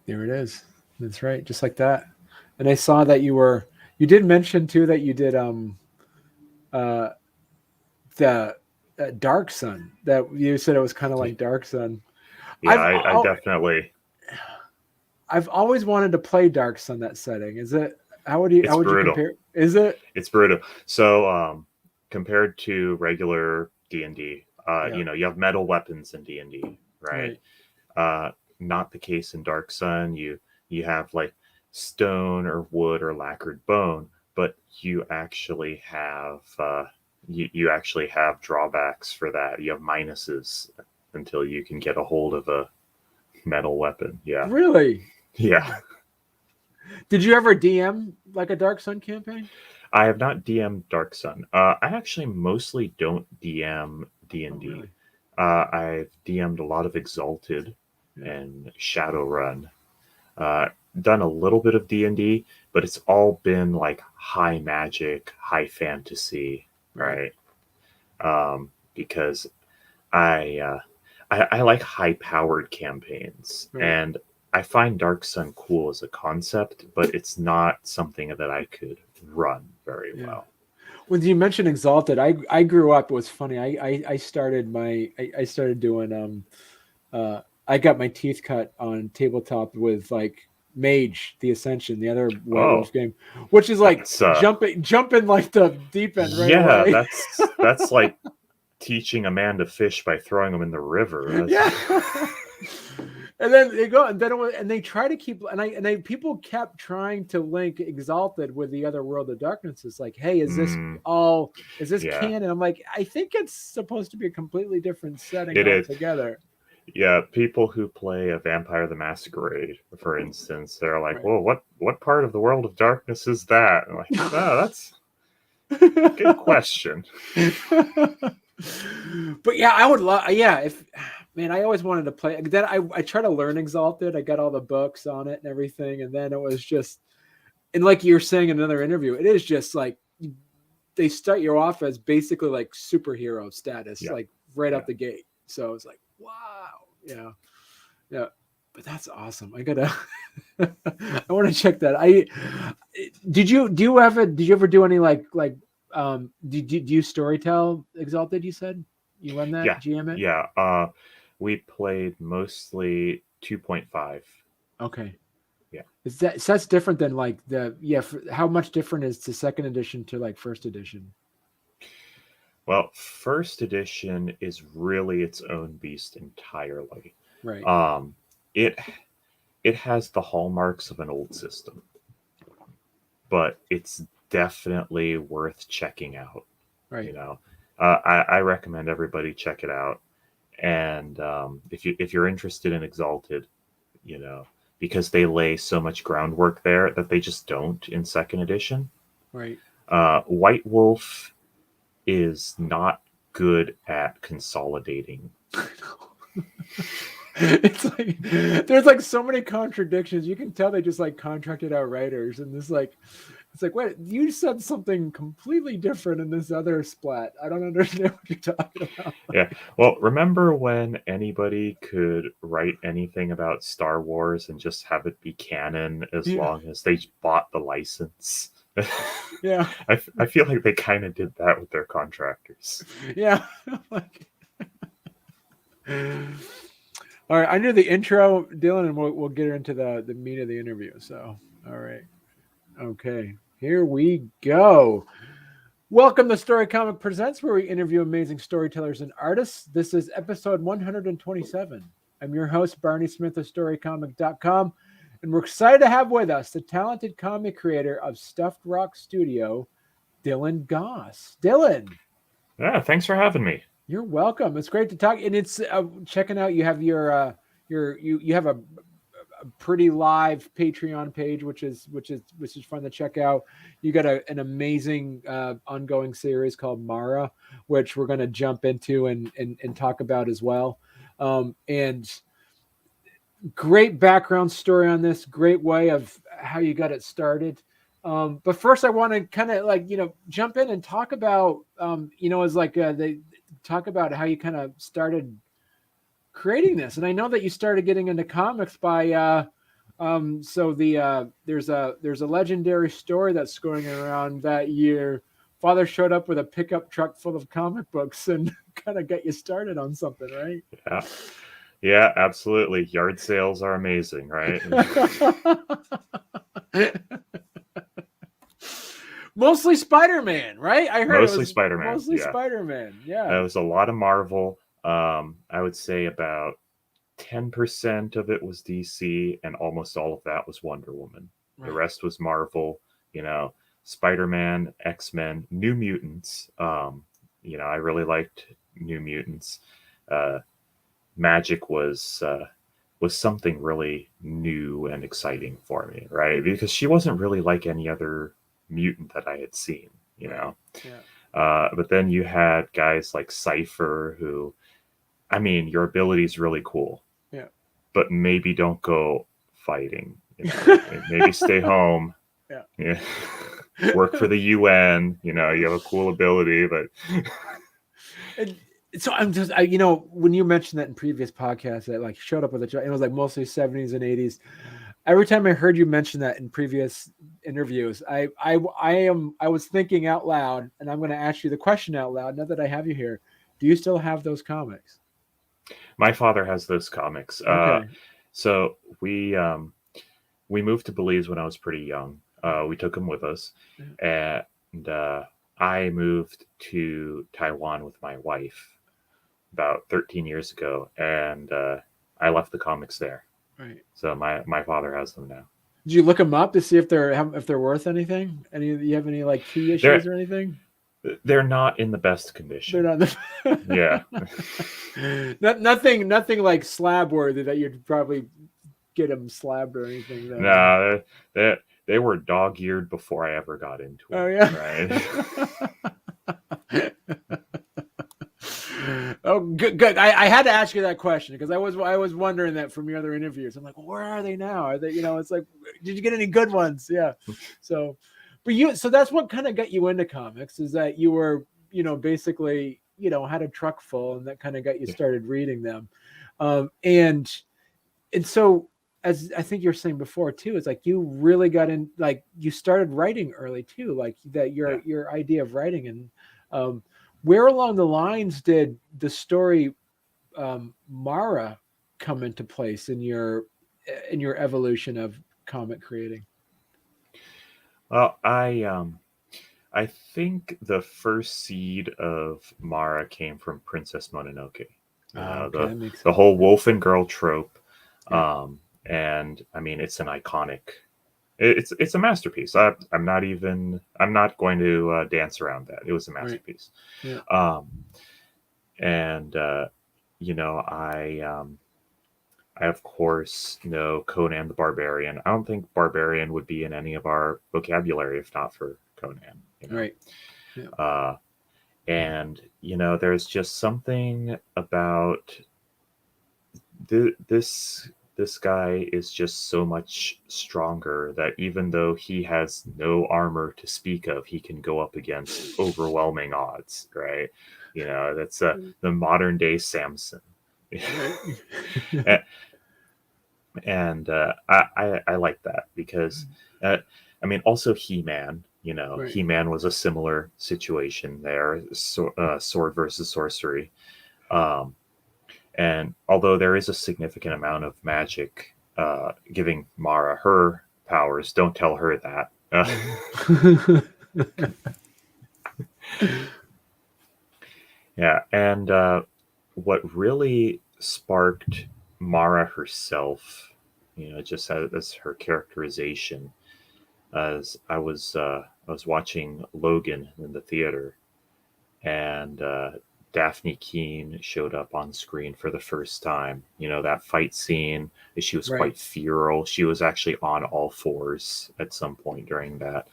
There it is. That's right, just like that. And I saw that you did mention too that you did uh the Dark Sun. That you said it was kind of like Dark Sun. Yeah, I've I al- definitely. I've always wanted to play Dark Sun that setting. Is it It's how would you brutal. compare? Is it? It's brutal. So, compared to regular D&D, Yeah. you have metal weapons in D&D, right? Right. Uh, Not the case in Dark Sun. You have like stone or wood or lacquered bone, but you actually have drawbacks for that. You have minuses until you can get a hold of a metal weapon. Yeah, Really? yeah. Oh. Did you ever DM like a Dark Sun campaign? I have not DM'd Dark Sun. I actually mostly don't DM D Oh, and D. really? I've DM'd a lot of Exalted Yeah. and Shadowrun. Uh, Done a little bit of D&D, but it's all been like high magic, high fantasy, Right. right? Because I, uh, I like high powered campaigns, Right. and I find Dark Sun cool as a concept, but it's not something that I could run very Yeah. well. When you mentioned Exalted, I grew up. It was funny. I started I started doing I got my teeth cut on tabletop with like Mage the Ascension, the other White Oh, Wolf game, which is like that's jumping like the deep end right yeah, away. that's like teaching a man to fish by throwing him in the river. Yeah. And then they go, and then and they try to keep, and I people kept trying to link Exalted with the other World of Darkness. It's like, hey, Mm, is this yeah, canon? I'm like, I think it's supposed to be a completely different setting it is. altogether. Yeah, people who play a Vampire the Masquerade, for instance, they're like, Right. "Well, what part of the World of Darkness is that?" And I'm like, "Oh, that's a good question." But yeah, I would love. Yeah, if man, I always wanted to play. Then I try to learn Exalted. I got all the books on it and everything, and then it was just, and like you're saying in another interview, it is just like they start you off as basically like superhero status, Yeah, like right yeah. out the gate. So it's like, wow, yeah, yeah. But that's awesome. I gotta, I want to check that. Did you ever do any do you storytell Exalted? You said you run that Yeah, GM it. yeah. We played mostly 2.5. Okay. Yeah. Is that so? That's different than like the how much different is the second edition to like first edition? Well, first edition is really its own beast entirely. Right. Um, it it has the hallmarks of an old system, but it's definitely worth checking out. Right. You know, I recommend everybody check it out. And if you're interested in Exalted, you know, because they lay so much groundwork there that they just don't in second edition. Right. White Wolf is not good at consolidating. It's like there's like so many contradictions. You can tell they just like contracted out writers, and this like it's like, wait, you said something completely different in this other splat. I don't understand what you're talking about. Yeah. Well, remember when anybody could write anything about Star Wars and just have it be canon as Yeah, long as they bought the license? yeah, I feel like they kind of did that with their contractors. yeah. Like, all right, I knew the intro, Dylan, and we'll get into the meat of the interview. So, all right, okay, here we go. Welcome to Story Comic Presents, where we interview amazing storytellers and artists. This is episode 127. I'm your host, Barney Smith of Storycomic.com, and we're excited to have with us the talented comic creator of Stuffed Rock Studio, Dylan Goss. Dylan, Yeah, thanks for having me. you're welcome. It's great to talk, and it's checking out. You have you have a pretty live Patreon page, which is fun to check out. You got an amazing ongoing series called Mara, which we're going to jump into and talk about as well. And great background story on this, great way of how you got it started. But first, I want to kind of like jump in and talk about as like they talk about how you kind of started creating this. And I know that you started getting into comics by So there's a legendary story that's going around that year. Father showed up with a pickup truck full of comic books and kind of got you started on something, right? Yeah. Yeah, absolutely. Yard sales are amazing, right? Mostly Spider-Man, right? I heard it Mostly was Spider-Man. mostly Yeah. Spider-Man. It Yeah. was a lot of Marvel. I would say about 10% of it was DC, and almost all of that was Wonder Woman. The Right. rest was Marvel, you know, Spider-Man, X-Men, New Mutants. I really liked New Mutants. Uh, Magic was something really new and exciting for me, right? Because she wasn't really like any other mutant that I had seen, you Right. know. Yeah. But then you had guys like Cypher, who, I mean, your ability is really cool, Yeah. but maybe don't go fighting. Maybe stay home. Yeah. Yeah. Work for the UN. You have a cool ability, but And so when you mentioned that in previous podcasts that like showed up with it was like mostly 70s and 80s. Every time I heard you mention that in previous interviews, I was thinking out loud, and I'm going to ask you the question out loud. Now that I have you here, do you still have those comics? my father has those comics. Okay. So we moved to Belize when I was pretty young. We took them with us, and I moved to Taiwan with my wife about 13 years ago, and I left the comics there. Right. So my father has them now. Did you look them up to see if they're worth anything? You have any like key issues They're or anything? they're not in the best They're condition. not Yeah. nothing like slab worthy that you'd probably get them slabbed or anything though. No, they were dog-eared before I ever got into Oh them, yeah. right? Oh, good. I had to ask you that question because I was wondering that from your other interviews. I'm like, well, where are they now? Are they, it's like, did you get any good ones? Yeah. So, so that's what kind of got you into comics, is that you were, basically, had a truck full, and that kind of got you started reading them. And so, as I think you were saying before too, it's like you really got in, like you started writing early too, like that your idea of writing. And where along the lines did the story Mara come into place in your evolution of comic creating? Well, I think the first seed of Mara came from Princess Mononoke. Okay, that makes The sense. whole wolf and girl trope. Yeah. And I mean, it's an iconic. It's a masterpiece. I'm not going to dance around that. It was a masterpiece. Right. Yeah. And I of course know Conan the Barbarian. I don't think Barbarian would be in any of our vocabulary if not for Conan. Right. Yeah. And there's just something about this guy is just so much stronger that even though he has no armor to speak of, he can go up against overwhelming odds, right? That's the modern day Samson. And I like that because I mean, also He-Man. Right. He-Man was a similar situation there, sword versus sorcery. And although there is a significant amount of magic giving Mara her powers, don't tell her that. Yeah, and what really sparked Mara herself, just as her characterization, as I was watching Logan in the theater, and Daphne Keene showed up on screen for the first time. That fight scene, she was quite feral. She was actually on all fours at some point during that.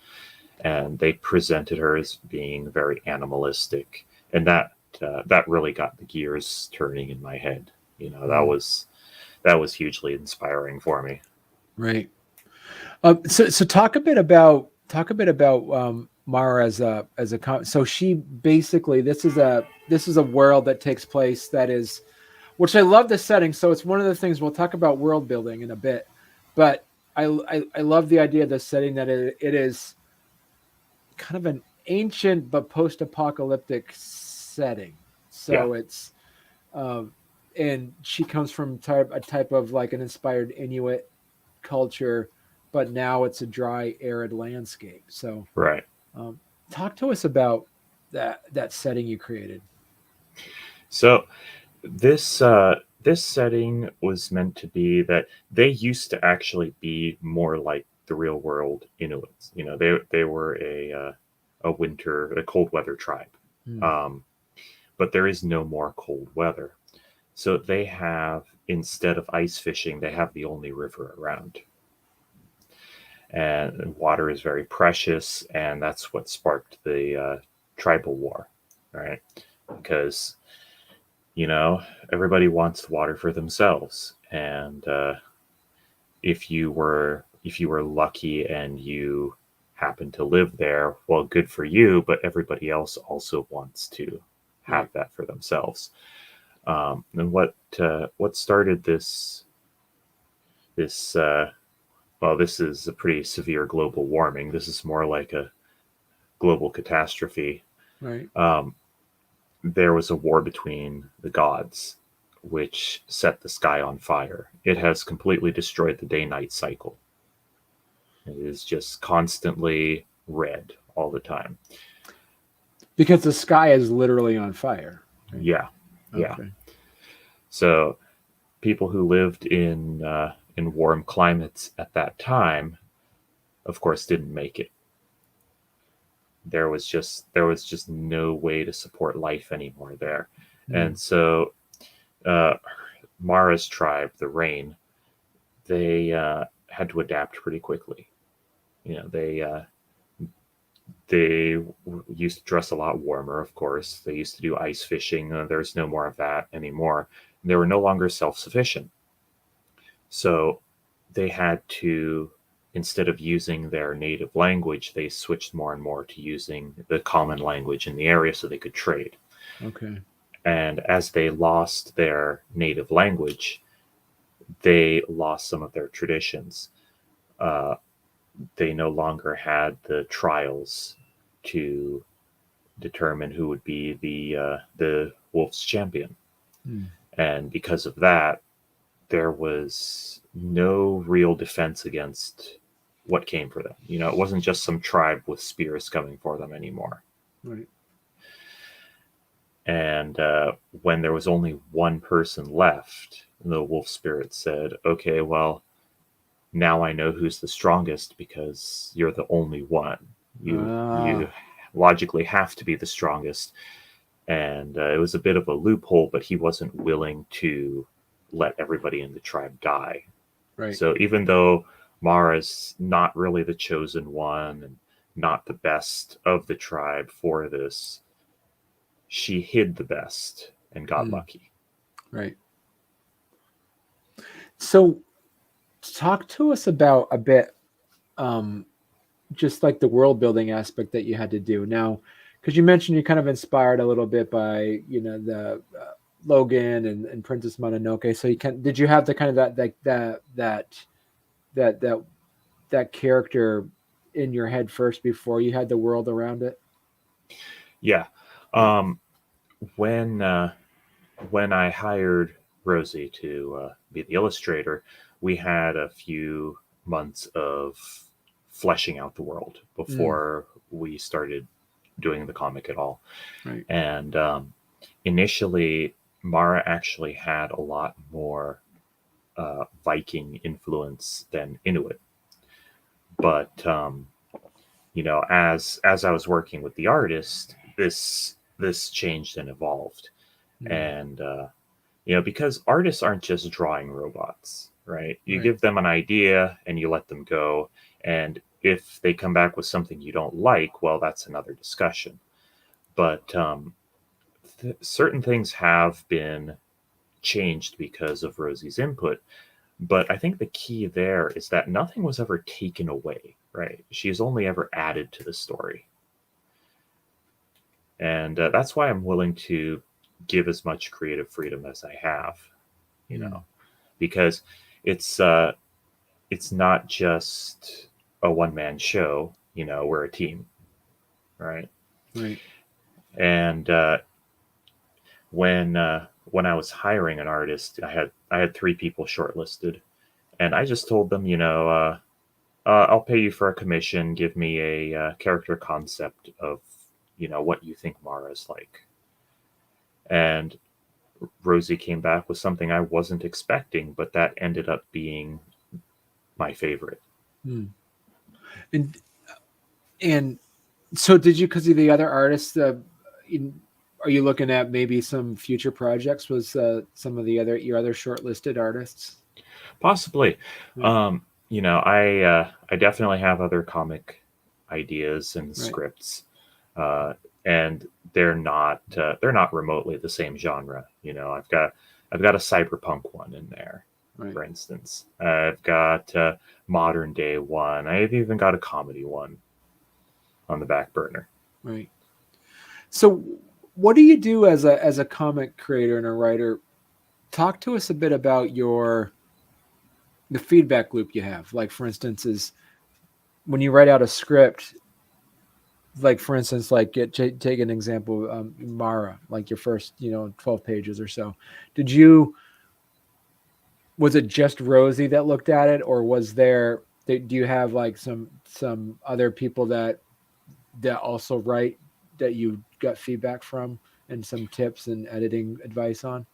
And they presented her as being very animalistic. And that really got the gears turning in my head. That was hugely inspiring for me. Right. So talk a bit about Mara as a so she basically, this is a world that takes place that is, which I love the setting. So it's one of the things we'll talk about world building in a bit, but I love the idea of the setting that it is kind of an ancient but post-apocalyptic setting. Yeah, So it's um, and she comes from a type of like an inspired Inuit culture, but now it's a dry, arid landscape. So right. um, talk to us about that setting you created. So this setting was meant to be that they used to actually be more like the real world Inuits. You know, they were a cold weather tribe. Hmm. Um, but there is no more cold weather. So they have, instead of ice fishing, they have the only river around. And water is very precious, and that's what sparked the tribal war, right? Because, you know, everybody wants water for themselves. And if you were lucky and you happen to live there, well, good for you, but everybody else also wants to have Right. that for themselves. And what started this well, this is a pretty severe global warming. This is more like a global catastrophe. Right. Um, there was a war between the gods, which set the sky on fire. It has completely destroyed the day-night cycle. It is just constantly red all the time. Because the sky is literally on fire. Right. Yeah, yeah. Okay. So people who lived in warm climates at that time, of course, didn't make it. There was just no way to support life anymore there. Hmm. And so uh, Mara's tribe, the Rain, they had to adapt pretty quickly. You know, they used to dress a lot warmer, of course. They used to do ice fishing. There's no more of that anymore. They were no longer self-sufficient. So they had to, instead of using their native language, they switched more and more to using the common language in the area so they could trade. Okay. And as they lost their native language, they lost some of their traditions. Uh, they no longer had the trials to determine who would be the Wolves champion, Hmm. and because of that, there was no real defense against what came for them. You know, it wasn't just some tribe with spears coming for them anymore. Right. And when there was only one person left, the wolf spirit said, "Okay, well, now I know who's the strongest because you're the only one. You Ah. logically have to be the strongest." And it was a bit of a loophole, but he wasn't willing to let everybody in the tribe die. Right. So even though Mara's not really the chosen one and not the best of the tribe for this, she hid the best and got Hmm. lucky. Right. So talk to us about a bit um just like the world building aspect that you had to do now, because you mentioned you're kind of inspired a little bit by the Logan and Princess Mononoke. So you can did you have the kind of that that that character in your head first before you had the world around it? Yeah. Yeah. Um, when when I hired Rosie to be the illustrator, we had a few months of fleshing out the world Mm, before we started doing the comic at all. right. And initially, Mara actually had a lot more Viking influence than Inuit. But you know, as I was working with the artist, this changed and evolved. Mm, And you know, because artists aren't just drawing robots, right? You right. give them an idea and you let them go, and if they come back with something you don't like, well, that's another discussion. But certain things have been changed because of Rosie's input. But I think the key there is that nothing was ever taken away, right? She's only ever added to the story. And that's why I'm willing to give as much creative freedom as I have, you Mm, know, because it's uh, it's not just a one-man show. We're a team, right? Right. And when I was hiring an artist, I had 3 people shortlisted, and I just told them, I'll pay you for a commission. Give me a character concept of what you think Mara's like. And Rosie came back with something I wasn't expecting, but that ended up being my favorite. Hmm. And and so did you, because of the other artists, are you looking at maybe some future projects with some of the other your other shortlisted artists? Possibly. Right. I definitely have other comic ideas and Right. scripts, uh, and they're not remotely the same genre. I've got a cyberpunk one in there, Right. for instance. I've got a modern day one. I've even got a comedy one on the back burner. Right. So what do you do as a comic creator and a writer? Talk to us a bit about your the feedback loop you have. Like for instance, is when you write out a script, like for instance, like take an example, Mara, like your first 12 pages or so. Did you Was it just Rosie that looked at it, or was there? Do you have like some other people that also write that you got feedback from and some tips and editing advice on?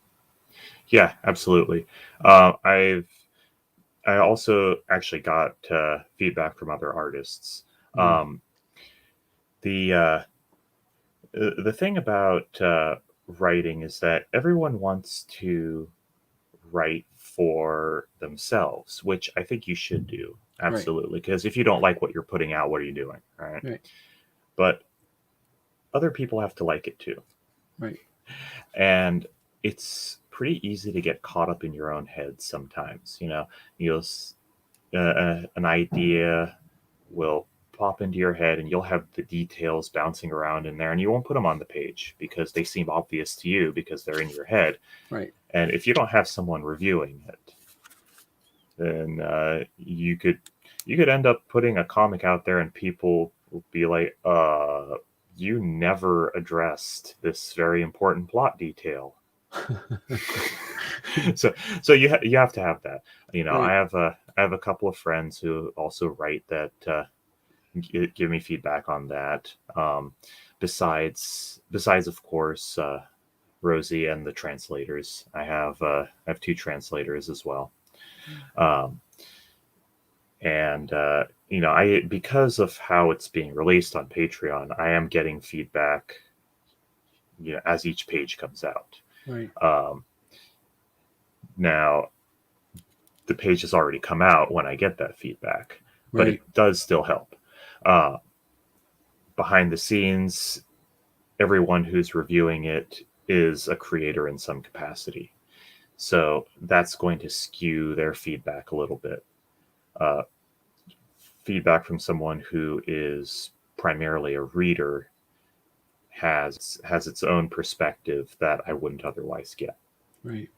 Yeah, absolutely. I also actually got feedback from other artists. Mm, Um, the the thing about writing is that everyone wants to write for themselves, which I think you should do. right, Absolutely. Because if you don't like what you're putting out, what are you doing? Right. right, But other people have to like it too. right, And it's pretty easy to get caught up in your own head sometimes. You'll, an idea will pop into your head and you'll have the details bouncing around in there and you won't put them on the page because they seem obvious to you because they're in your head. right. And if you don't have someone reviewing it, then you could end up putting a comic out there and people will be like, you never addressed this very important plot detail. so so you have to have that. Right, I have a couple of friends who also write that give me feedback on that. Besides of course Rosie and the translators. I have 2 translators as well. Um, and I because of how it's being released on Patreon, I am getting feedback as each page comes out. right, Um, Now the page has already come out when I get that feedback, but right, it does still help. Uh, Behind the scenes, everyone who's reviewing it is a creator in some capacity. So that's going to skew their feedback a little bit. Uh, Feedback from someone who is primarily a reader has its own perspective that I wouldn't otherwise get. right.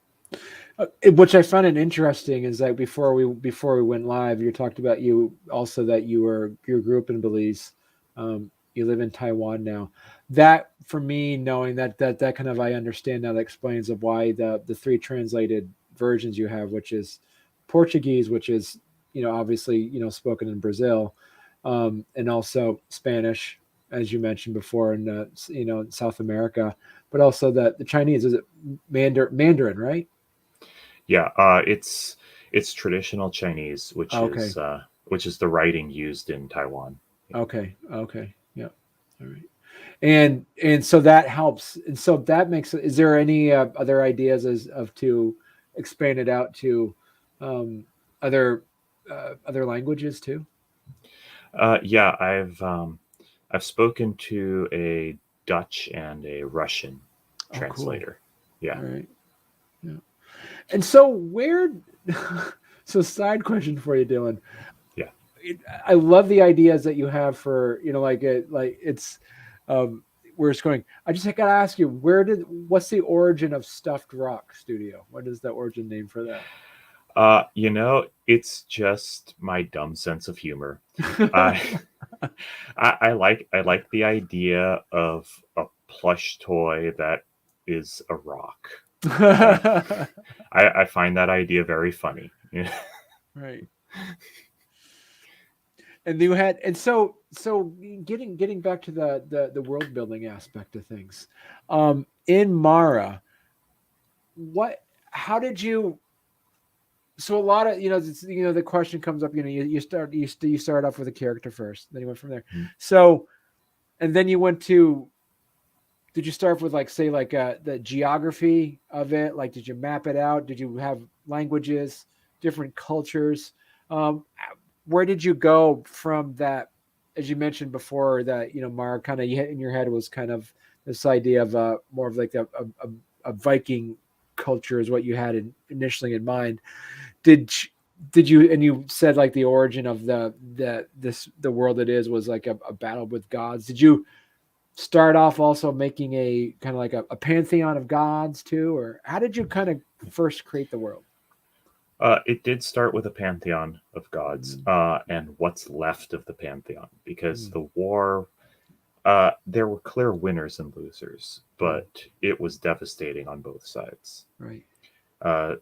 Which I found it interesting is that before we went live, you talked about you also that you grew up in Belize, you live in Taiwan now. That for me, knowing that kind of I understand now that explains of why the 3 translated versions you have, which is Portuguese, which is obviously spoken in Brazil, and also Spanish, as you mentioned before in South America, but also the Chinese, is it Mandarin, right? Yeah, it's traditional Chinese, Okay. which is the writing used in Taiwan. Okay. Okay. Yeah. All right. And so that helps. And so that makes. Is there any other ideas as of to expand it out to um, other other languages too? Yeah, I've spoken to a Dutch and a Russian Oh, cool. translator. Yeah, All right. Yeah. And so where? So side question for you, Dylan. yeah. I love the ideas that you have for like it's um where it's going. I just gotta ask you, what's the origin of Stuffed Rock Studio? What is the origin name for that? It's just my dumb sense of humor. I I like the idea of a plush toy that is a rock. I I find that idea very funny. Right. And you had, and so getting back to the world building aspect of things, in Mara, what how did you, so a lot of, the question comes up, you start off with a character first, then you went from there. So, and then you went to, did you start with, like, say, like, the geography of it, like, did you map it out, did you have languages, different cultures, um where did you go from that? As you mentioned before, that, Mara, kind of, you hit in your head was kind of this idea of, more of like a Viking culture is what you had initially in mind. Did you, and you said, like, the origin of the world it is was like a battle with gods. Did you start off also making a kind of like a pantheon of gods too, or how did you kind of first create the world? It did start with a pantheon of gods, Mm, and what's left of the pantheon, because mm, the war, there were clear winners and losers, mm, but it was devastating on both sides. right.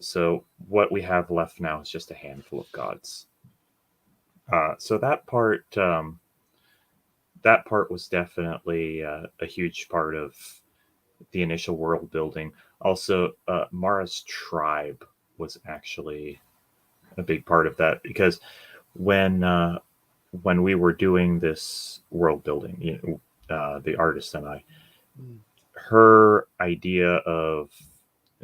So what we have left now is just a handful of gods. So that part was definitely a huge part of the initial world building. Also, Mara's tribe was actually a big part of that, because when uh, when we were doing this world building, the artist and I, Mm, her idea of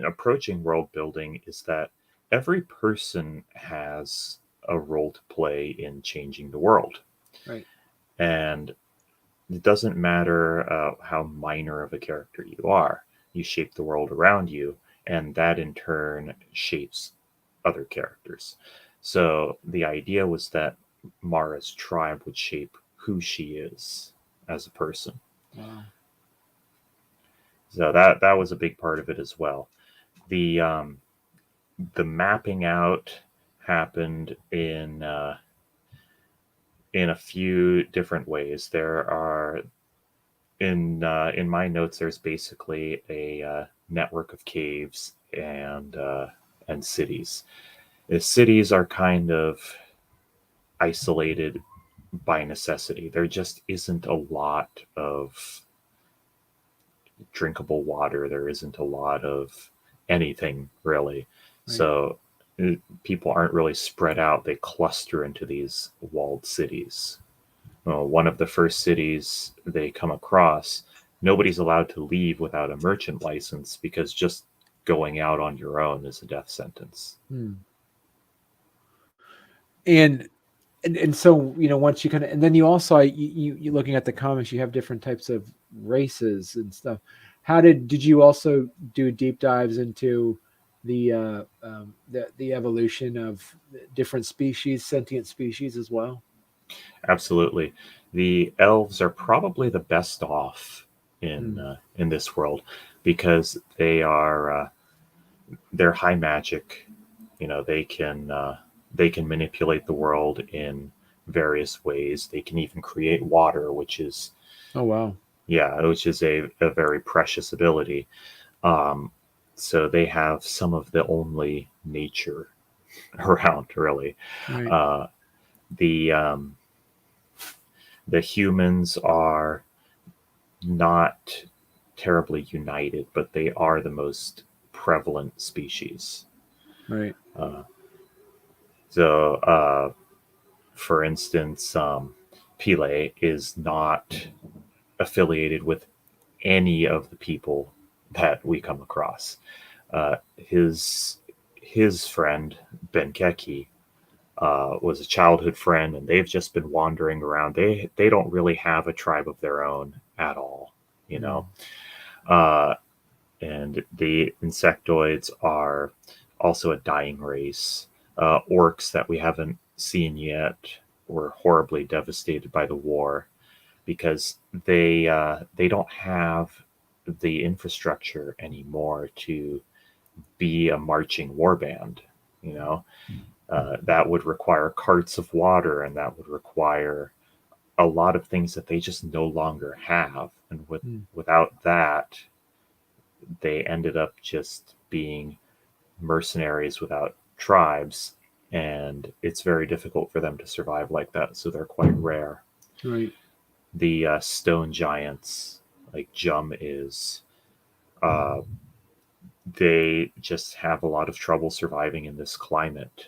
approaching world building is that every person has a role to play in changing the world, right. and it doesn't matter how minor of a character you are. You shape the world around you, and that in turn shapes other characters. So the idea was that Mara's tribe would shape who she is as a person. Wow. So that was a big part of it as well. The mapping out happened in a few different ways. There are in my notes. There's basically a network of caves and cities. The cities are kind of isolated by necessity. There just isn't a lot of drinkable water. There isn't a lot of anything really. Right. So people aren't really spread out. They cluster into these walled cities. Well, one of the first cities they come across, nobody's allowed to leave without a merchant license, because just going out on your own is a death sentence. Hmm. And and so, once you kind of, and then you also, you looking at the comics, you have different types of races and stuff. How did you also do deep dives into the evolution of different species, sentient species as well? Absolutely. The elves are probably the best off Hmm. in this world, because they're high magic. They can manipulate the world in various ways. They can even create water, which is, Oh wow. yeah, which is a very precious ability. Um, so they have some of the only nature around, really. Right. Uh, the the humans are not terribly united, but they are the most prevalent species. Right. Uh, so, for instance, Pele is not affiliated with any of the people that we come across. His friend Ben Keki was a childhood friend, and they've just been wandering around. They don't really have a tribe of their own at all, you Hmm. know. Uh, and the insectoids are also a dying race. Orcs that we haven't seen yet were horribly devastated by the war, because they don't have the infrastructure anymore to be a marching war band. You know, that would require carts of water, and that would require a lot of things that they just no longer have. And Hmm. without that, they ended up just being mercenaries without tribes, and it's very difficult for them to survive like that. So they're quite rare. Right. The stone giants, like Jum is, uh, they just have a lot of trouble surviving in this climate.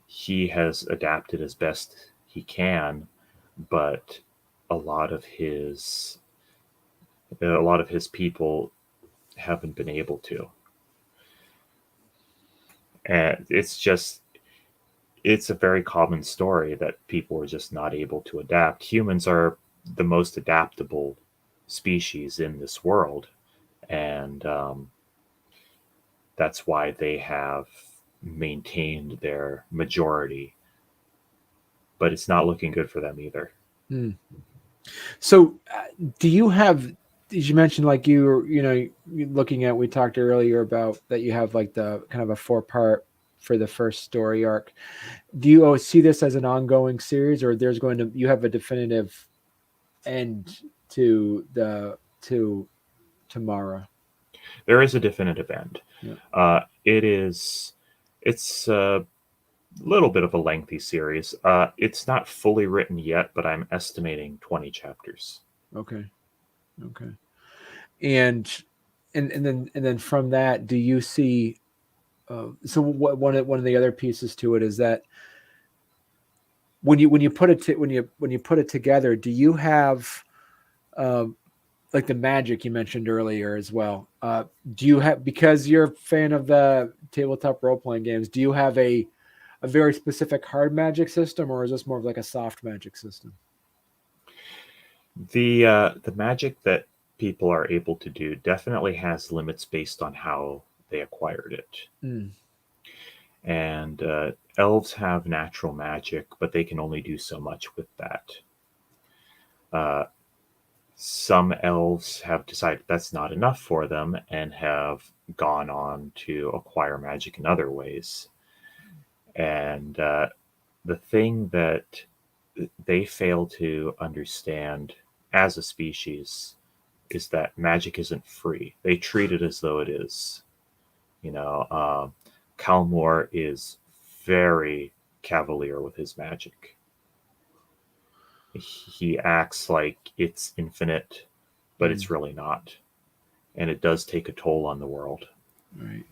He has adapted as best he can, but a lot of his a lot of his people haven't been able to, and it's a very common story that people are just not able to adapt. Humans are the most adaptable species in this world, and that's why they have maintained their majority. But it's not looking good for them either. Hmm. So, do you have? Did you mention like you were, looking at? We talked earlier about that you have like the kind of a 4-part for the first story arc. Do you see this as an ongoing series, or there's going to you have a definitive end to Mara? There is a definitive end. Yeah. It is. It's a little bit of a lengthy series. It's not fully written yet, but I'm estimating 20 chapters. Okay. Okay. And and then from that, do you see? So what one of the other pieces to it is that when you put it when you put it together, do you have um, like the magic you mentioned earlier as well? Do you have, because you're a fan of the tabletop role playing games? Do you have a very specific hard magic system, or is this more of like a soft magic system? The magic that people are able to do definitely has limits based on how they acquired it. Mm, And elves have natural magic, but they can only do so much with that. Uh, some elves have decided that's not enough for them and have gone on to acquire magic in other ways. And the thing that they fail to understand as a species is that magic isn't free. They treat it as though it is. You know, Calmore is very cavalier with his magic. He acts like it's infinite, but mm, it's really not. And it does take a toll on the world. right.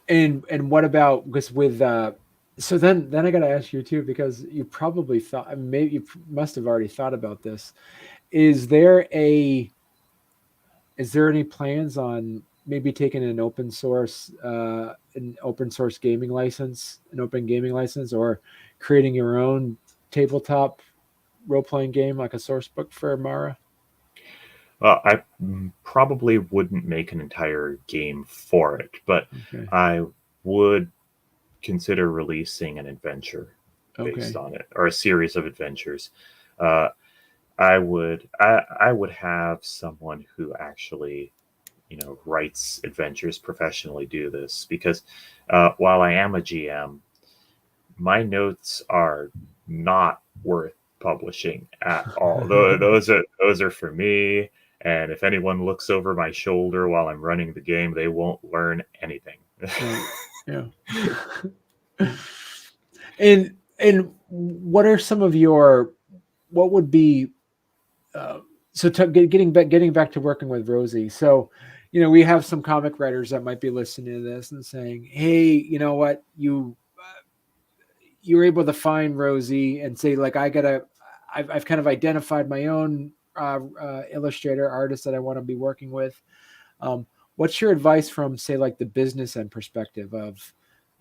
And what about, because with so then I got to ask you too, because you probably thought, I mean, maybe you must have already thought about this. Is there a is there any plans on maybe taking an open source gaming license, an open gaming license, or creating your own tabletop role playing game like a source book for Mara? I probably wouldn't make an entire game for it, but Okay. I would consider releasing an adventure based Okay. on it, or a series of adventures. Uh, I would have someone who actually, writes adventures professionally do this, because while I am a GM, my notes are not worth publishing at all. Those are for me, and if anyone looks over my shoulder while I'm running the game, they won't learn anything. Right. Yeah. And what are some of your, what would be uh, so getting back to working with Rosie. So, we have some comic writers that might be listening to this and saying, "Hey, you know what? You're able to find Rosie and say, like, I've kind of identified my own illustrator artist that I want to be working with." What's your advice from, say, like the business end perspective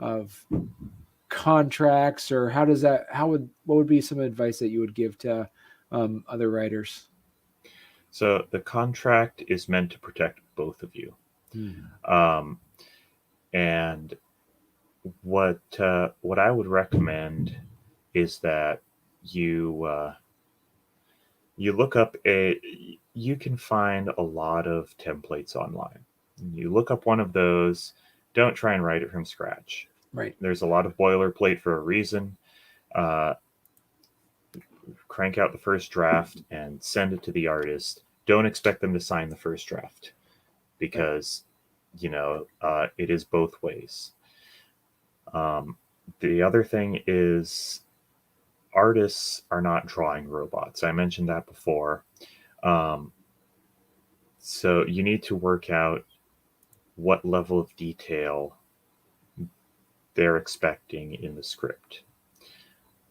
of contracts, or what would be some advice that you would give to other writers? So the contract is meant to protect both of you. Hmm. Um, and what I would recommend is that you look up a you can find a lot of templates online. You look up one of those. Don't try and write it from scratch. Right. There's a lot of boilerplate for a reason. Uh, Crank out the first draft and send it to the artist. Don't expect them to sign the first draft Right. because, it is both ways. Um, the other thing is artists are not drawing robots. I mentioned that before. Um, so you need to work out what level of detail they're expecting in the script.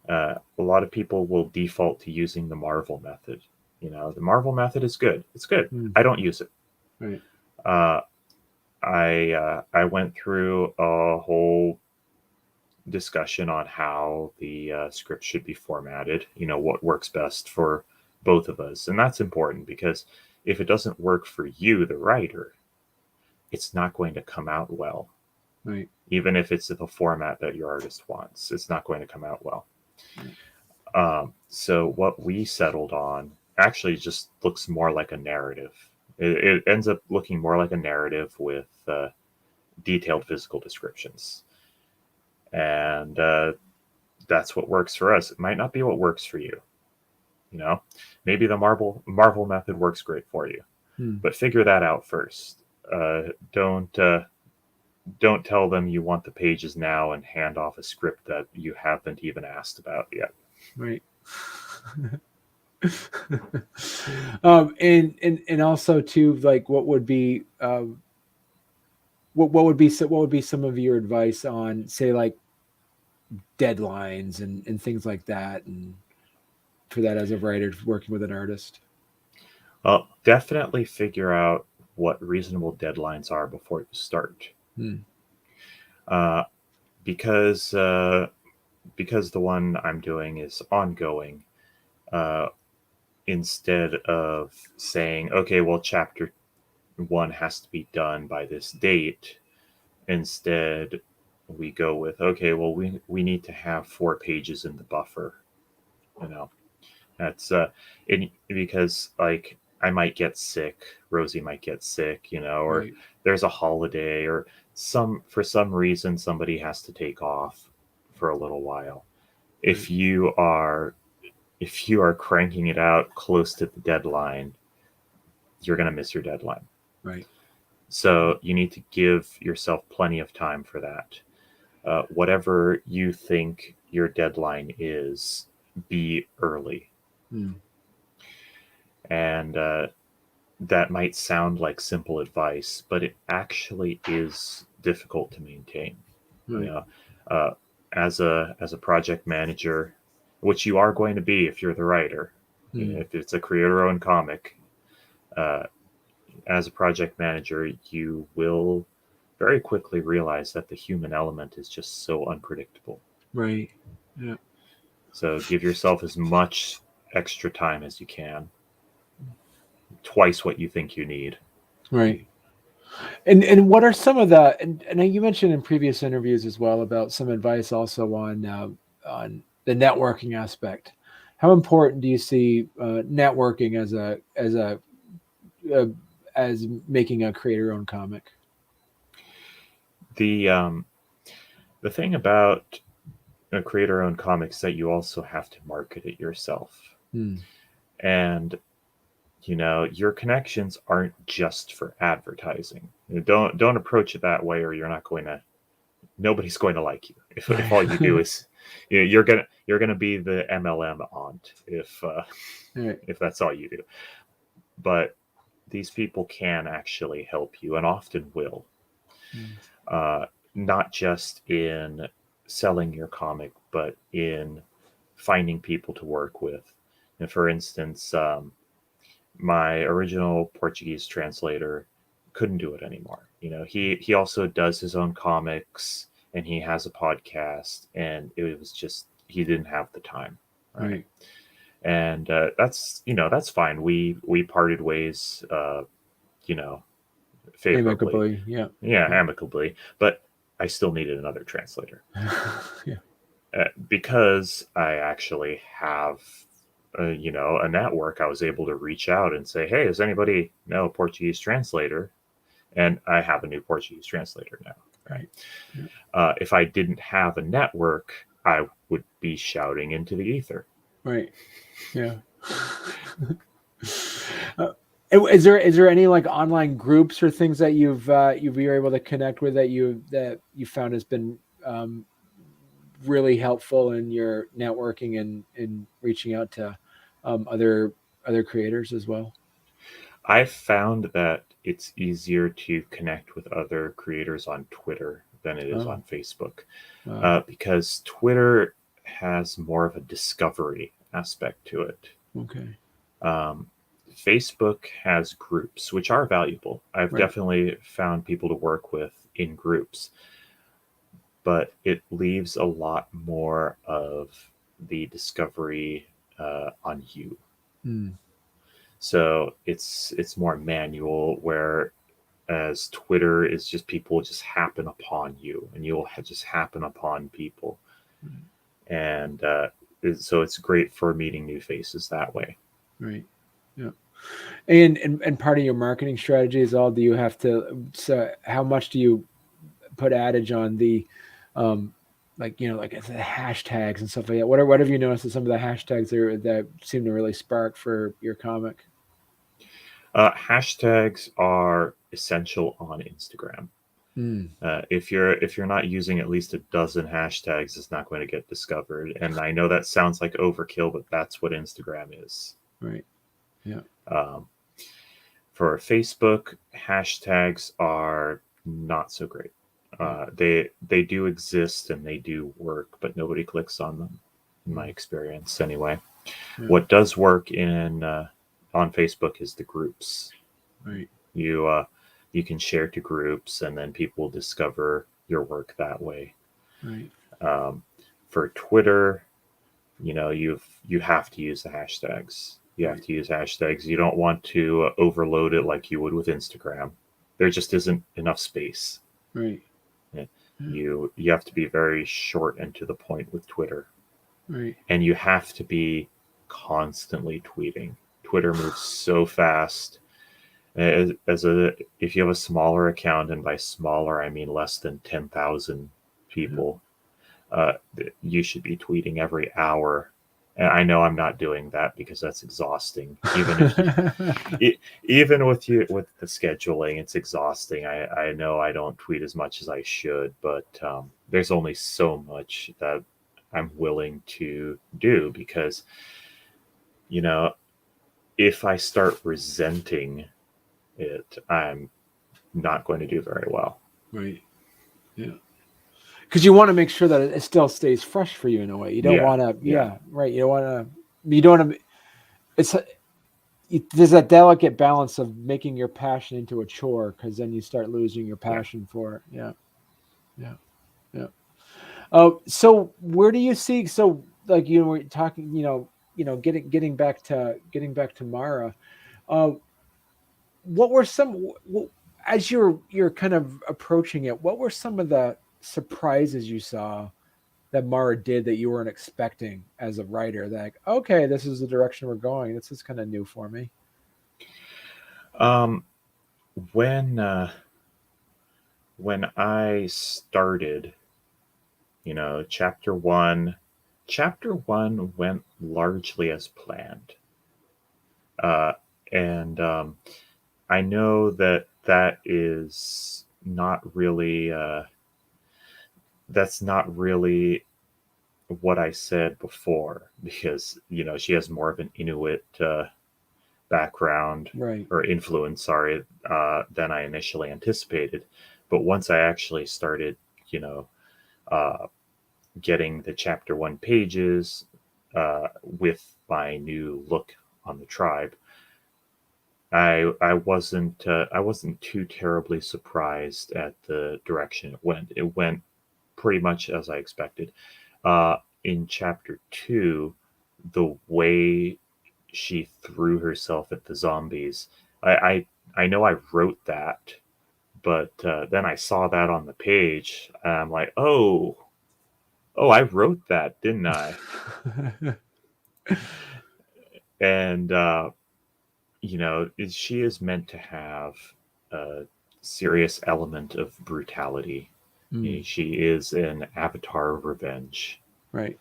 A lot of people will default to using the Marvel method. The Marvel method is good. It's good. Mm. I don't use it. Right. Uh, I went through a whole discussion on how the script should be formatted. What works best for both of us, and that's important because if it doesn't work for you, the writer, it's not going to come out well. Right. Even if it's the format that your artist wants, it's not going to come out well. Right. So what we settled on actually just looks more like a narrative. It ends up looking more like a narrative with detailed physical descriptions, and that's what works for us. It might not be what works for you. Maybe the Marvel method works great for you, Mm. but figure that out first. Don't tell them you want the pages now and hand off a script that you haven't even asked about yet. Right. And also too, like, what would be what would be some of your advice on, say, like, deadlines and things like that, and for that as a writer working with an artist? Well, definitely figure out what reasonable deadlines are before you start, Mm. uh, because the one I'm doing is ongoing. Uh, Instead of saying, okay, well, chapter one has to be done by this date, instead we go with, okay, well, we need to have 4 pages in the buffer. You know, that's because, like, I might get sick, Rosie might get sick, or Right. there's a holiday, or for some reason somebody has to take off for a little while. Right. If you are cranking it out close to the deadline, you're going to miss your deadline. Right. So you need to give yourself plenty of time for that. Whatever you think your deadline is, be early. Mm. And that might sound like simple advice, but it actually is difficult to maintain. You Right. know, uh, as a project manager, which you are going to be if you're the writer, Mm. if it's a creator-owned comic, uh, as a project manager, you will very quickly realize that the human element is just so unpredictable. Right. Yeah. So give yourself as much extra time as you can, twice what you think you need. Right. And what are some of the, and you mentioned in previous interviews as well about some advice also on the networking aspect. How important do you see networking uh, as making a creator owned comic? The the thing about a creator-owned comics that you also have to market it yourself, Hmm. and your connections aren't just for advertising. Don't approach it that way, or nobody's going to like you if all you do Right. is you're gonna be the MLM aunt Right. if that's all you do. But these people can actually help you and often will, Hmm. uh, not just in selling your comic, but in finding people to work with. And for instance, my original Portuguese translator couldn't do it anymore. He also does his own comics and he has a podcast, and it was just he didn't have the time, right? Right. And that's fine. We parted ways, you know, favorably, Amicably. Yeah. yeah, Yeah. amicably. But I still needed another translator Yeah. because I actually have a network. I was able to reach out and say, hey, does anybody know a Portuguese translator? And I have a new Portuguese translator now. Right. If I didn't have a network, I would be shouting into the ether. Right. Yeah. uh, is there any like online groups or things that you were able to connect with that you found has been really helpful in your networking and reaching out to other creators as well? I've found that it's easier to connect with other creators on Twitter than it is Oh, on Facebook, wow. because Twitter has more of a discovery aspect to it. Okay. Um, Facebook has groups, which are valuable. I've Right. definitely found people to work with in groups, but it leaves a lot more of the discovery on you. Mm, So it's more manual, whereas Twitter is just people just happen upon you, and you'll just happen upon people, right. and so it's great for meeting new faces that way. Right. Yeah. And part of your marketing strategy is all. Do you have to? So how much do you put adage on the, um, like like the hashtags and stuff like that? What have you noticed? That some of the hashtags there that seem to really spark for your comic? Hashtags are essential on Instagram. Mm, If you're not using at least a dozen hashtags, it's not going to get discovered. And I know that sounds like overkill, but that's what Instagram is. right. Yeah. Um, for Facebook, hashtags are not so great. Yeah. They do exist and they do work, but nobody clicks on them, in my Mm, experience. Anyway, yeah. what does work in on Facebook is the groups. Right. You you can share to groups, and then people discover your work that way. Right. Um, for Twitter, you have to use the hashtags. You have Right. to use hashtags. You don't want to overload it like you would with Instagram. There just isn't enough space. Right. Yeah. Yeah. You have to be very short and to the point with Twitter, Right. and you have to be constantly tweeting. Twitter moves so fast. As a if you have a smaller account, and by smaller I mean less than 10,000 Yeah. people, uh, you should be tweeting every hour. And I know I'm not doing that because that's exhausting. Even with you with the scheduling, it's exhausting. I know I don't tweet as much as I should, but there's only so much that I'm willing to do because you know if I start resenting it, I'm not going to do very well. Right. Yeah. Because you want to make sure that it still stays fresh for you in a way. You don't Yeah, want to. yeah, Yeah. Right. You don't want to. You don't want to. It's there's that delicate balance of making your passion into a chore because then you start losing your yeah. passion for it. Yeah. Yeah. Yeah. Oh, so where do you see? So like you were talking, getting back to Mara. Uh, what were some as you're kind of approaching it? What were some of the surprises you saw that Mara did that you weren't expecting as a writer? That like, okay, this is the direction we're going. This is kind of new for me. Um, when when I started, chapter one went largely as planned, uh, and I know that that's not really what I said before because she has more of an Inuit background Right. or influence, sorry, than I initially anticipated. But once I actually started, you know, uh, getting the chapter one pages with my new look on the tribe, I wasn't too terribly surprised at the direction it went. It went pretty much as I expected. In chapter two, the way she threw herself at the zombies, I know I wrote that, but then I saw that on the page, and I'm like, oh, I wrote that, didn't I? And she is meant to have uh, serious element of brutality. She is an avatar of revenge. Right.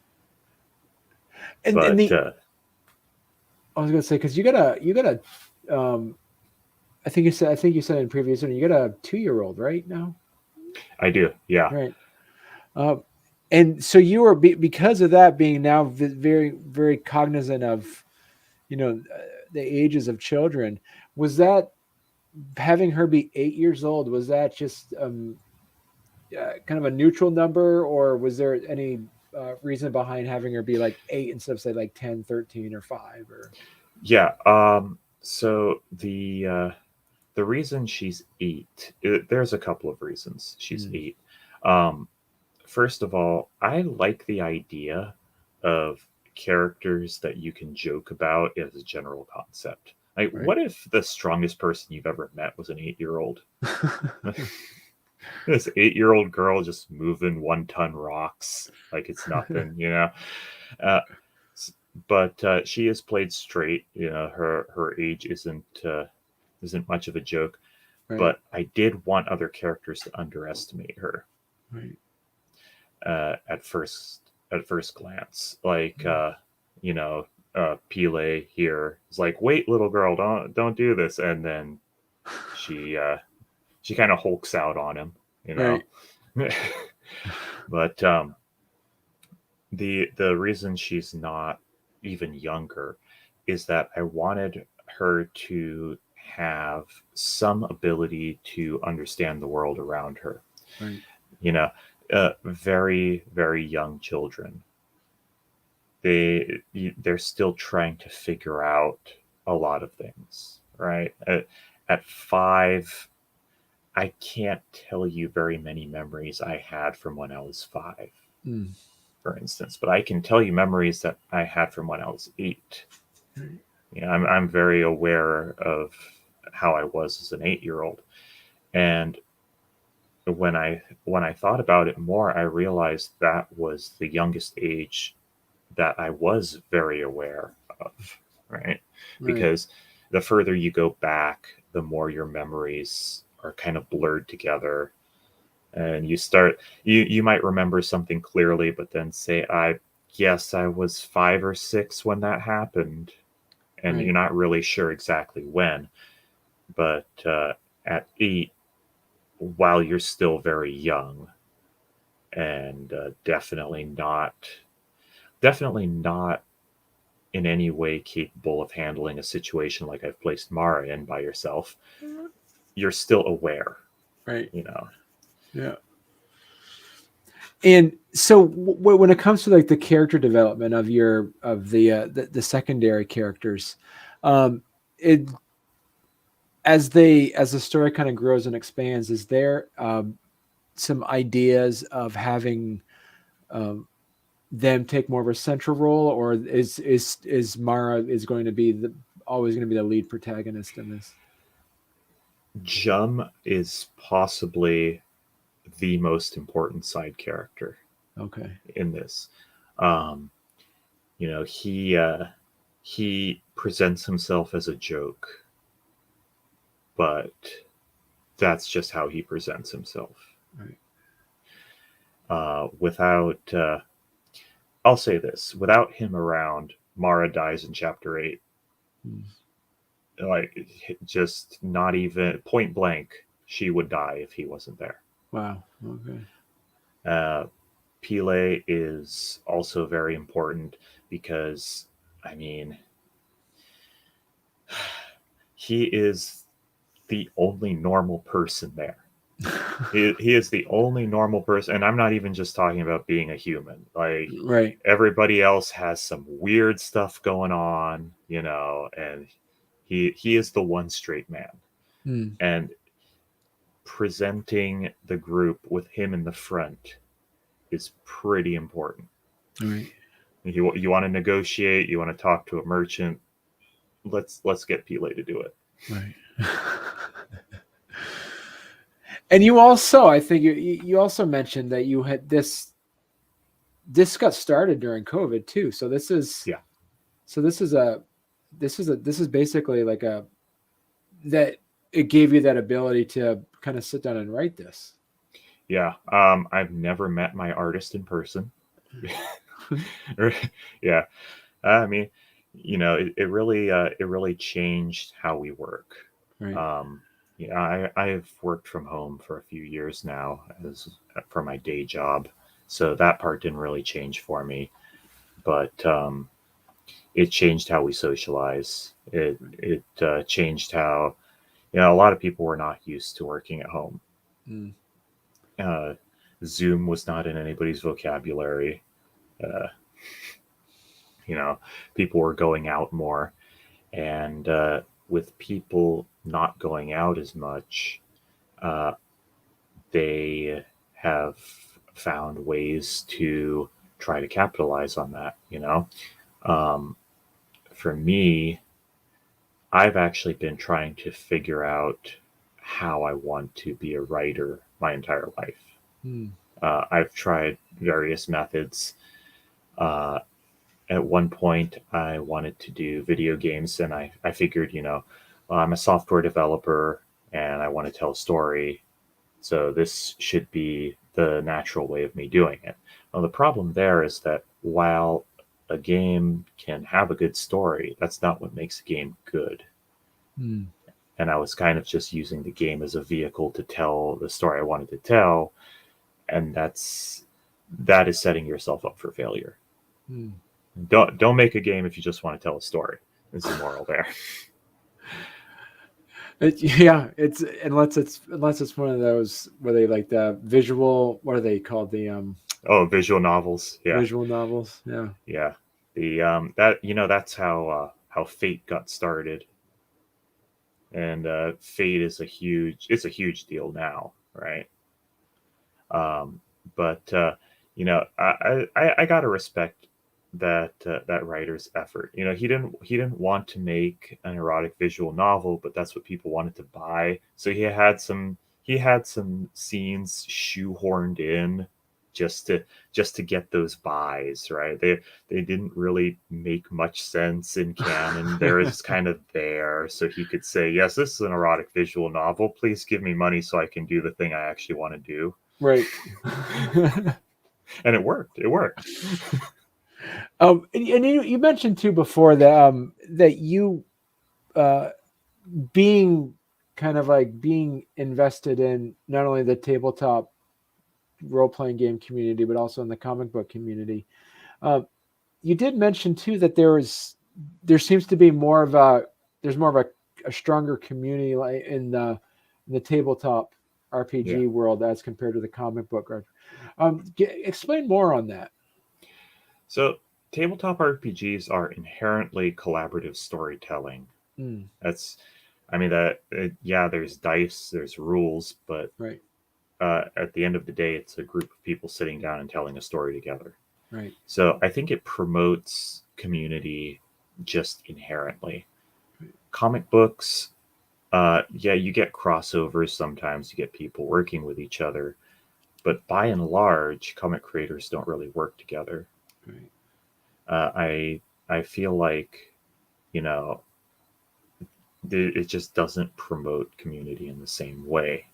And But the I was gonna say, because you got a um I think you said in previous one you got a 2-year-old right now, I do, yeah. right? Um, and so you were because of that being now very cognizant of the ages of children. Was that having her be 8 years old? Was that just kind of a neutral number, or was there any reason behind having her be like 8 instead of say like 10, 13, or 5? Or Yeah. So the reason she's 8, there's a couple of reasons she's mm, 8. Um, First of all, I like the idea of characters that you can joke about as a general concept. Like, right, what if the strongest person you've ever met was an 8-year-old? This 8-year-old girl just moving 1-ton rocks like it's nothing, you know? Uh, but she is played straight. You know, her age isn't much of a joke. right, But I did want other characters to underestimate her right, at first glance. Like mm, you know, Pele here is like, "Wait, little girl, don't do this," and then she she kind of hulks out on him, you know. right, But the reason she's not even younger is that I wanted her to have some ability to understand the world around her. right, You know, very very young children, they're still trying to figure out a lot of things, right? At 5, I can't tell you very many memories I had from when I was 5, mm, for instance, but I can tell you memories that I had from when I was 8. right, Yeah, I'm very aware of how I was as an 8-year-old, and when I thought about it more, I realized that was the youngest age that I was very aware of, right? right, Because the further you go back, the more your memories are kind of blurred together, and you might remember something clearly, but then say, "I guess I was 5 or 6 when that happened," and you're right. not really sure exactly when. But at 8, while you're still very young, and definitely not in any way capable of handling a situation like I've placed Mara in by yourself, you're still aware, Right. you know. Yeah. And so when it comes to like the character development of the secondary characters, um, it as the story kind of grows and expands, is there some ideas of having um, them take more of a central role, or is Mara is going to be always going to be the lead protagonist in this? Jum is possibly the most important side character Okay. in this. Um, you know, he presents himself as a joke, but that's just how he presents himself. Right. Without I'll say this: without him around, Mara dies in chapter 8. Mm. Like, just not even point blank, she would die if he wasn't there. Wow. Okay. Uh, Pele is also very important because, I mean, he is the only normal person there. He is the only normal person, and I'm not even just talking about being a human. Like, Right. everybody else has some weird stuff going on, you know, and he is the one straight man. Mm. And presenting the group with him in the front is pretty important. Right. You want to negotiate, you want to talk to a merchant, let's get Pele to do it. Right. And you also, I think you also mentioned that you had this got started during COVID too. So Yeah. this is basically like a that it gave you that ability to kind of sit down and write this. Yeah. I've never met my artist in person. Yeah. I mean, it really changed how we work. Right. Um, yeah, I've worked from home for a few years now as for my day job, so that part didn't really change for me. But it changed how we socialize. It changed how a lot of people were not used to working at home. Mm. Uh, Zoom was not in anybody's vocabulary. Uh, you know, People were going out more, and with people not going out as much, uh, they have found ways to try to capitalize on that. Um, for me, I've actually been trying to figure out how I want to be a writer my entire life. Mm. I've tried various methods. Uh, at one point, I wanted to do video games, and I figured, well, I'm a software developer and I want to tell a story. So this should be the natural way of me doing it. Well, the problem there is that while a game can have a good story, that's not what makes a game good. Mm. And I was kind of just using the game as a vehicle to tell the story I wanted to tell, and that is setting yourself up for failure. Mm. Don't make a game if you just want to tell a story. There's the moral there. Yeah, it's unless it's one of those where they like the visual. What are they called? The Oh, visual novels. Yeah, visual novels. Yeah. yeah. The that's how Fate got started, and Fate is it's a huge deal now, right? Um, but I gotta respect that writer's effort. He didn't want to make an erotic visual novel, but that's what people wanted to buy. So he had some scenes shoehorned in just to get those buys, right? They didn't really make much sense in canon. They were just kind of there, so he could say, "Yes, this is an erotic visual novel. Please give me money so I can do the thing I actually want to do." Right. And it worked. It worked. And you mentioned too before that you uh, being kind of like being invested in not only the tabletop role playing game community but also in the comic book community. Um, you did mention too that there seems to be more of a stronger community like in the tabletop Yeah. RPG world as compared to the comic book. Explain more on that. So tabletop RPGs are inherently collaborative storytelling. Mm, That's, I mean, yeah, there's dice, there's rules, but right, at the end of the day, it's a group of people sitting down and telling a story together. right, So I think it promotes community just inherently. Comic books, yeah, you get crossovers sometimes, you get people working with each other, but by and large, comic creators don't really work together. right. I feel like you know it just doesn't promote community in the same way,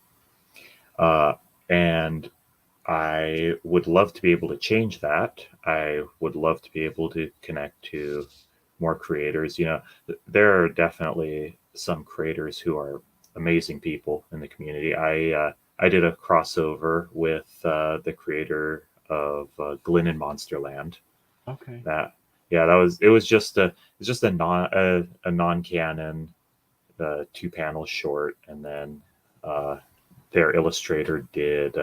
uh, and I would love to be able to change that. I would love to be able to connect to more creators. There are definitely some creators who are amazing people in the community. I did a crossover with the creator of Glyn and Monsterland. Okay. That Yeah, it was just a non-canon 2-panel short, and then uh, their illustrator did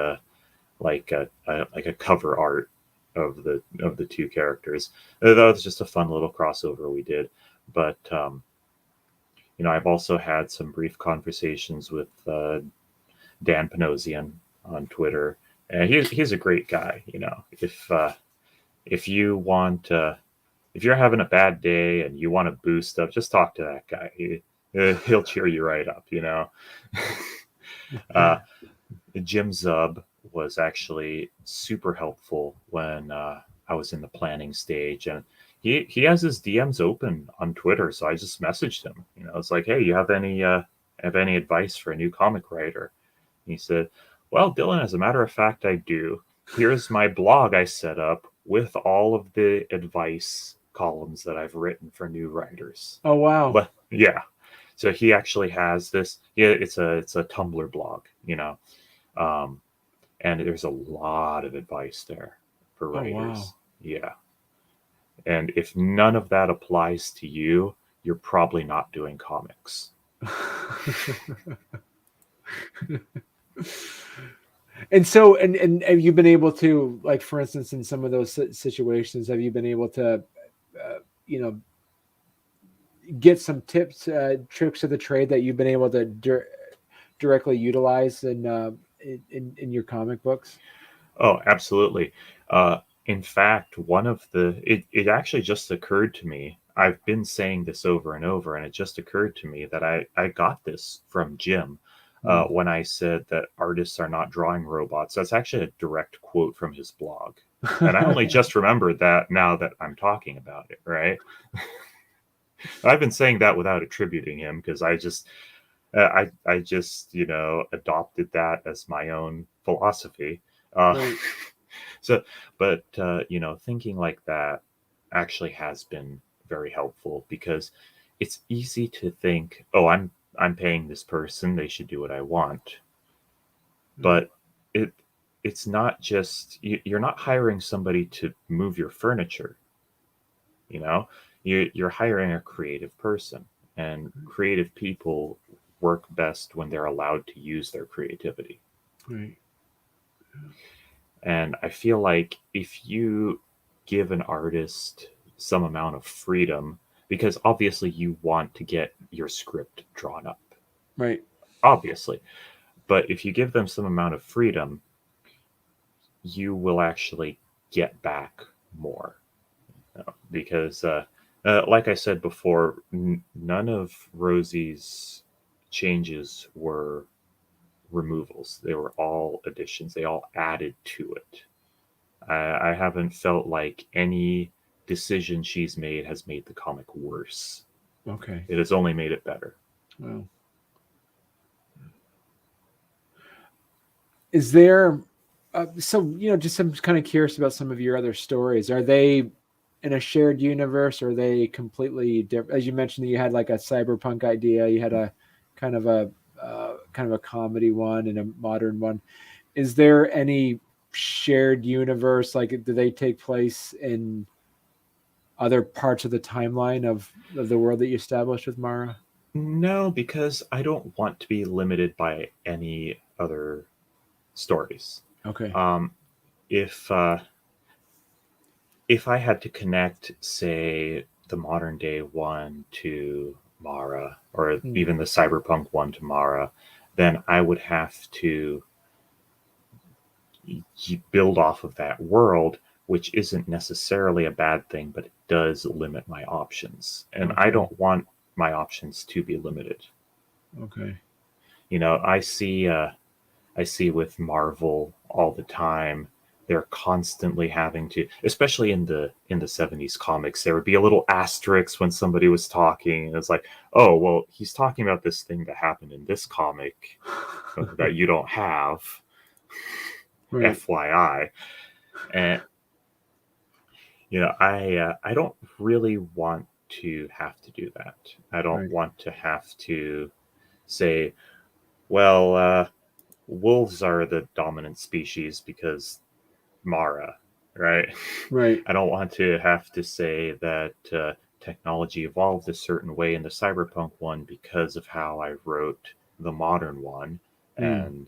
like a cover art of the two characters. That was just a fun little crossover we did. But I've also had some brief conversations with Dan Panosian on Twitter, and he's a great guy. If you want if you're having a bad day and you want to boost up, just talk to that guy. He'll cheer you right up. uh, Jim Zub was actually super helpful when I was in the planning stage, and he has his DMs open on Twitter. So I just messaged him. It's like, hey, you have any have any advice for a new comic writer?" And he said, "Well, Dylan, as a matter of fact, I do. Here's my blog I set up with all of the advice columns that I've written for new writers." Oh wow. Yeah. So he actually has this. Yeah, it's a Tumblr blog, um, and there's a lot of advice there for Oh writers. wow. Yeah. And if none of that applies to you, you're probably not doing comics. And so, and have you been able to, like, for instance, in some of those situations, have you been able to, you know, get some tips, tricks of the trade that you've been able to directly utilize in your comic books? Oh, absolutely. In fact, it actually just occurred to me. I've been saying this over and over, and it just occurred to me that I got this from Jim Mm. when I said that artists are not drawing robots. That's actually a direct quote from his blog. And I only just remembered that now that I'm talking about it, right? I've been saying that without attributing him because I just adopted that as my own philosophy. Right. So, but thinking like that actually has been very helpful because it's easy to think, oh, I'm paying this person, they should do what I want. Right. But it it's not just you're not hiring somebody to move your furniture. You know, you're hiring a creative person, and creative people work best when they're allowed to use their creativity. Right. And I feel like if you give an artist some amount of freedom, because obviously you want to get your script drawn up, Right. obviously, but if you give them some amount of freedom, you will actually get back more. Because, like I said before, none of Rosie's changes were removals, they were all additions, they all added to it. I haven't felt like any decision she's made has made the comic worse. Okay. It has only made it better. Well, is there, so, just I'm kind of curious about some of your other stories. Are they in a shared universe, or are they completely different? As you mentioned, you had like a cyberpunk idea, you had a kind of a kind of a comedy one and a modern one. Is there any shared universe? Like, do they take place in other parts of the timeline of the world that you established with Mara? No, because I don't want to be limited by any other stories. Okay. Um, if I had to connect, say, the modern day one to Mara, or Hmm. even the cyberpunk one to Mara, then I would have to build off of that world, which isn't necessarily a bad thing, but it does limit my options. And I Okay. don't want my options to be limited. Okay. I see with Marvel all the time. They're constantly having to, especially in the 70s comics, there would be a little asterisk when somebody was talking. And it's like, oh, well, he's talking about this thing that happened in this comic that you don't have, Right. FYI. And I don't really want to have to do that. I don't Right. want to have to say, well, wolves are the dominant species because Mara, right? Right. I don't want to have to say that technology evolved a certain way in the cyberpunk one because of how I wrote the modern one, Mm. and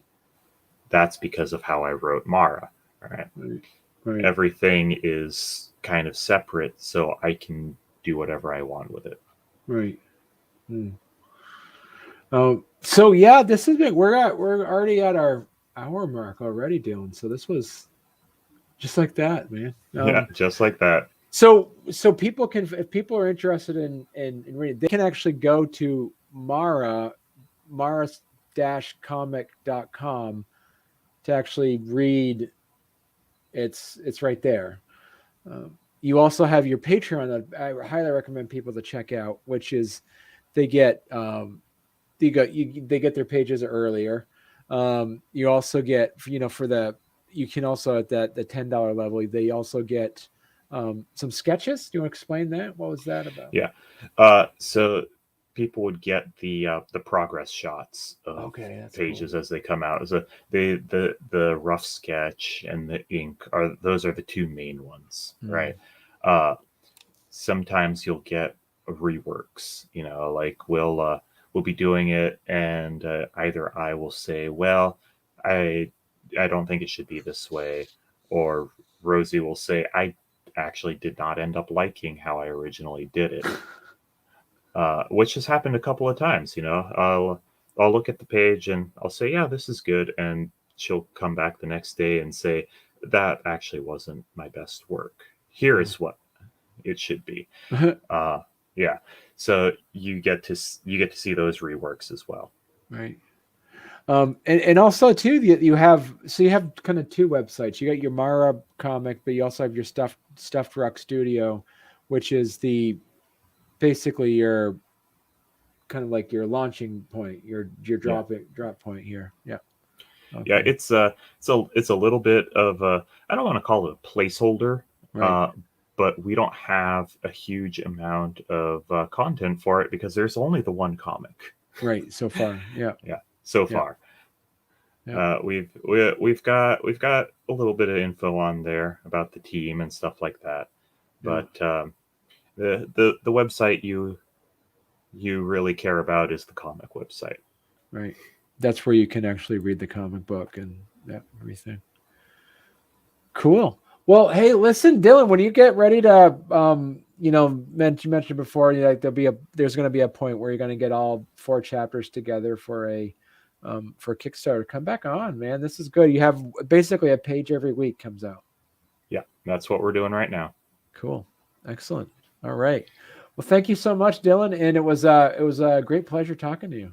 that's because of how I wrote Mara. Right? Right. Right. Everything is kind of separate, so I can do whatever I want with it. Right. Mm. So yeah, this has been, we're already at our hour mark already, Dylan. So this was just like that, man. Yeah, just like that. So people can, if people are interested in reading, they can actually go to mara-comic.com to actually read. It's right there. You also have your Patreon that I highly recommend people to check out, which is they get they get their pages earlier. You also get, for the, you can also at the $10 level, they also get some sketches. Do you want to explain that? What was that about? Yeah. So people would get the progress shots of Okay, that's pages cool. as they come out. So the rough sketch and the ink are those are the two main ones, right? Uh, Sometimes you'll get reworks. Like we'll be doing it, and either I will say, well, I I don't think it should be this way, or Rosie will say, I actually did not end up liking how I originally did it, which has happened a couple of times. I'll look at the page and I'll say, yeah, this is good, and she'll come back the next day and say, that actually wasn't my best work. Here is what it should be. Uh, yeah. So you get to see those reworks as well. Right. And also too, you have, so you have kind of two websites. You got your Mara comic, but you also have your Stuffed Rock Studio, which is the basically your kind of like your launching point, your Yeah. drop point here. Yeah. Yeah, Okay. it's a little bit of a, I don't want to call it a placeholder, Right. uh, but we don't have a huge amount of content for it because there's only the one comic. Right. So far. Yeah. Yeah, so Yeah. far. Yeah. We've got a little bit of info on there about the team and stuff like that, Yeah. but the website you really care about is the comic website. Right. That's where you can actually read the comic book and that everything. Cool. Well, hey, listen, Dylan, when you get ready to, you mentioned before, like there's going to be a point where you're going to get all 4 chapters together for Kickstarter. Come back on, man. This is good. You have basically a page every week comes out. Yeah, that's what we're doing right now. Cool. Excellent. All right. Well, thank you so much, Dylan. And it was a great pleasure talking to you.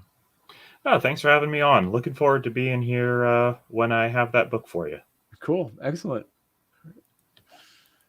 Oh, thanks for having me on. Looking forward to being here when I have that book for you. Cool. Excellent.